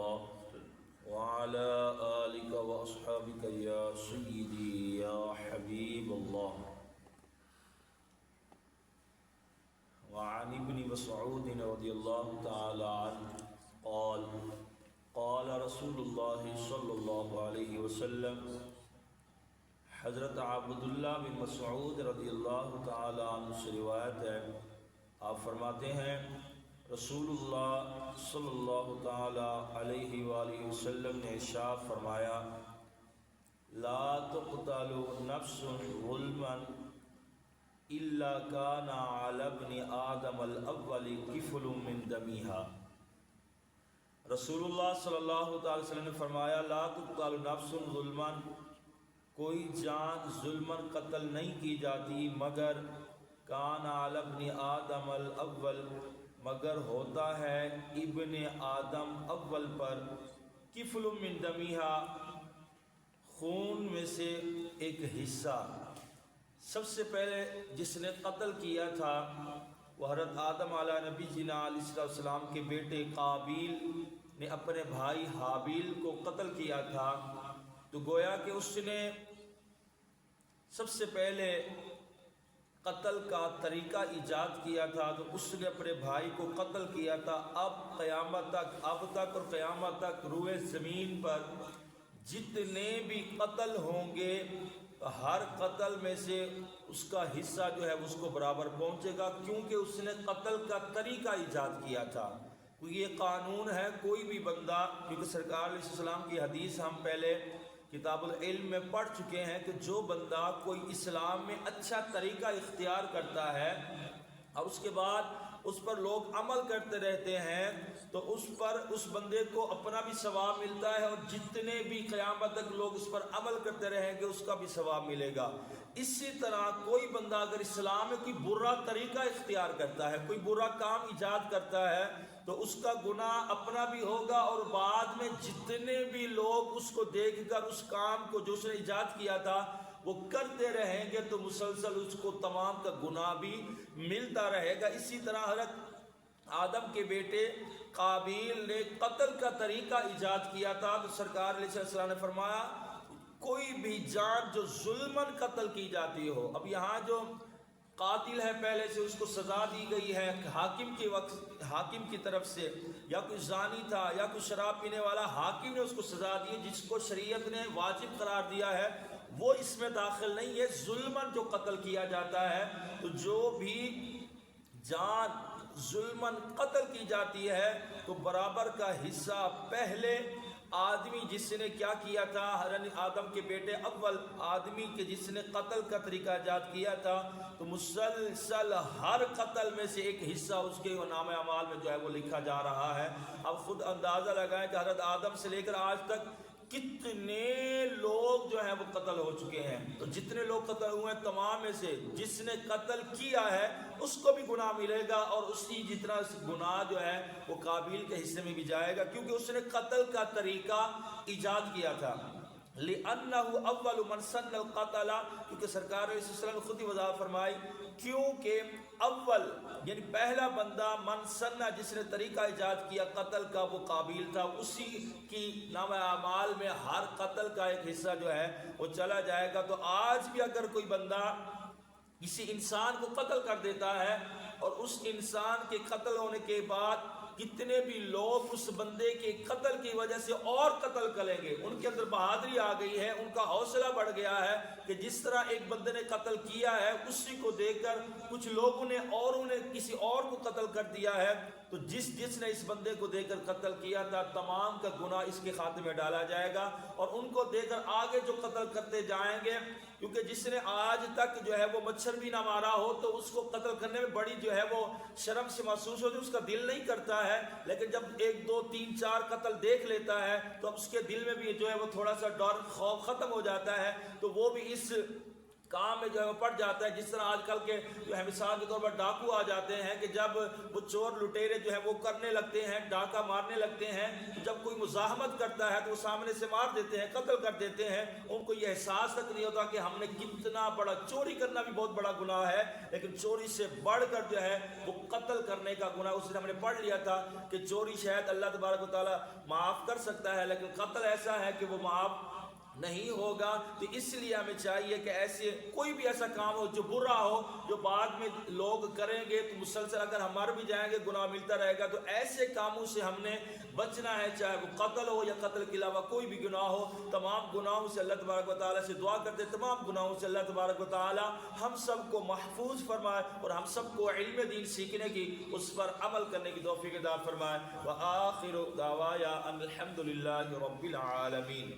الله وعلى آلك وأصحابك يا سيدي يا حبيب الله. وعن ابن مسعود رضي الله تعالى عنه قال قال رسول الله صلى الله عليه وسلم. حضرت عبداللہ بن مسعود رضی اللہ تعالی عنہ سے روایت ہے، آپ فرماتے ہیں رسول اللہ صلی اللہ تعالی علیہ وآلہ وسلم نے ارشاد فرمایا، لا تقتل نفس ظلما الا كان على ابن آدم الاول کفل من دمها۔ رسول اللہ صلی اللہ تعالی وسلم نے فرمایا، لا تقتل نفس ظلما، کوئی جان ظلمن قتل نہیں کی جاتی مگر کان علی ابن آدم الاول، مگر ہوتا ہے ابن آدم اول پر کفل من دمیہا، خون میں سے ایک حصہ۔ سب سے پہلے جس نے قتل کیا تھا وہ حضرت آدم علیہ نبی جینا علیہ السلام کے بیٹے قابیل نے اپنے بھائی حابیل کو قتل کیا تھا، تو گویا کہ اس نے سب سے پہلے قتل کا طریقہ ایجاد کیا تھا، تو اس نے اپنے بھائی کو قتل کیا تھا۔ اب تک اور قیامت تک روئے زمین پر جتنے بھی قتل ہوں گے ہر قتل میں سے اس کا حصہ جو ہے اس کو برابر پہنچے گا، کیونکہ اس نے قتل کا طریقہ ایجاد کیا تھا۔ یہ قانون ہے، کوئی بھی بندہ، کیونکہ سرکار علیہ السلام کی حدیث ہم پہلے کتاب العلم میں پڑھ چکے ہیں کہ جو بندہ کوئی اسلام میں اچھا طریقہ اختیار کرتا ہے اور اس کے بعد اس پر لوگ عمل کرتے رہتے ہیں تو اس بندے کو اپنا بھی ثواب ملتا ہے، اور جتنے بھی قیامت تک لوگ اس پر عمل کرتے رہیں گے اس کا بھی ثواب ملے گا۔ اسی طرح کوئی بندہ اگر اسلام میں کوئی برا طریقہ اختیار کرتا ہے، کوئی برا کام ایجاد کرتا ہے، تو اس کا گناہ اپنا بھی ہوگا، اور بعد میں جتنے بھی لوگ اس کو دیکھ کر اس کام کو جو اس نے ایجاد کیا تھا وہ کرتے رہیں گے تو مسلسل اس کو تمام کا گناہ بھی ملتا رہے گا۔ اسی طرح حضرت آدم کے بیٹے قابیل نے قتل کا طریقہ ایجاد کیا تھا، تو سرکار علیہ السلام نے فرمایا کوئی بھی جان جو ظلمن قتل کی جاتی ہو، اب یہاں جو قاتل ہے پہلے سے اس کو سزا دی گئی ہے حاکم کی طرف سے، یا کوئی زانی تھا یا کوئی شراب پینے والا، حاکم نے اس کو سزا دی، جس کو شریعت نے واجب قرار دیا ہے وہ اس میں داخل نہیں ہے۔ ظلمن جو قتل کیا جاتا ہے، تو جو بھی جان ظلمن قتل کی جاتی ہے تو برابر کا حصہ پہلے آدمی جس نے کیا کیا تھا، حضرت آدم کے بیٹے اول آدمی کے جس نے قتل کا طریقہ ایجاد کیا تھا، تو مسلسل ہر قتل میں سے ایک حصہ اس کے نام اعمال میں جو ہے وہ لکھا جا رہا ہے۔ اب خود اندازہ لگائیں کہ حضرت آدم سے لے کر آج تک کتنے لوگ جو ہیں وہ قتل ہو چکے ہیں، تو جتنے لوگ قتل ہوئے ہیں تمام میں سے جس نے قتل کیا ہے اس کو بھی گناہ ملے گا، اور اسی جتنا گناہ جو ہے وہ قابیل کے حصے میں بھی جائے گا، کیونکہ اس نے قتل کا طریقہ ایجاد کیا تھا۔ لِأَنَّهُ أَوَّلُ مَنْ سَنَّ الْقَتْلَ، کیونکہ سرکار علیہ السلام نے خود ہی وضاحت فرمائی، کیونکہ اول یعنی پہلا بندہ من سنہ جس نے طریقہ ایجاد کیا قتل کا وہ قابیل تھا، اسی کی نام اعمال میں ہر قتل کا ایک حصہ جو ہے وہ چلا جائے گا۔ تو آج بھی اگر کوئی بندہ کسی انسان کو قتل کر دیتا ہے اور اس انسان کے قتل ہونے کے بعد کتنے بھی لوگ اس بندے کے قتل کی وجہ سے اور قتل کریں گے، ان کے اندر بہادری آ گئی ہے، ان کا حوصلہ بڑھ گیا ہے کہ جس طرح ایک بندے نے قتل کیا ہے اسی کو دیکھ کر کچھ لوگوں نے اوروں نے کسی اور کو قتل کر دیا ہے، تو جس نے اس بندے کو دیکھ کر قتل کیا تھا تمام کا گناہ اس کے خاتے میں ڈالا جائے گا، اور ان کو دیکھ کر آگے جو قتل کرتے جائیں گے، کیونکہ جس نے آج تک جو ہے وہ مچھر بھی نہ مارا ہو تو اس کو قتل کرنے میں بڑی جو ہے وہ شرم سے محسوس ہوتی ہے، اس کا دل نہیں کرتا ہے، لیکن جب 1 2 3 4 قتل دیکھ لیتا ہے تو اب اس کے دل میں بھی جو ہے وہ تھوڑا سا ڈر خوف ختم ہو جاتا ہے، تو وہ بھی اس کام میں جو ہے وہ پڑ جاتا ہے. جس طرح آج کل کے جو ہے مثال کے طور پر ڈاکو آ جاتے ہیں کہ جب وہ چور لٹیرے جو ہے وہ کرنے لگتے ہیں, ڈاکہ مارنے لگتے ہیں, تو جب کوئی مزاحمت کرتا ہے تو وہ سامنے سے مار دیتے ہیں, قتل کر دیتے ہیں. ان کو یہ احساس تک نہیں ہوتا کہ ہم نے کتنا بڑا, چوری کرنا بھی بہت بڑا گناہ ہے, لیکن چوری سے بڑھ کر جو ہے وہ قتل کرنے کا گناہ. اس دن ہم نے پڑھ لیا تھا کہ چوری شاید اللہ تبارک و تعالیٰ معاف کر سکتا ہے, لیکن قتل ایسا ہے کہ وہ معاف نہیں ہوگا. تو اس لیے ہمیں چاہیے کہ ایسے کوئی بھی ایسا کام ہو جو برا ہو, جو بعد میں لوگ کریں گے تو مسلسل اگر ہم مر بھی جائیں گے گناہ ملتا رہے گا, تو ایسے کاموں سے ہم نے بچنا ہے, چاہے وہ قتل ہو یا قتل کے علاوہ کوئی بھی گناہ ہو. تمام گناہوں سے اللہ تبارک و تعالیٰ سے دعا کرتے, تمام گناہوں سے اللہ تبارک و تعالیٰ ہم سب کو محفوظ فرمائے اور ہم سب کو علم دین سیکھنے کی, اس پر عمل کرنے کی توفیق عطا فرمائے. وآخر دعوایا ان الحمد للہ رب العالمین.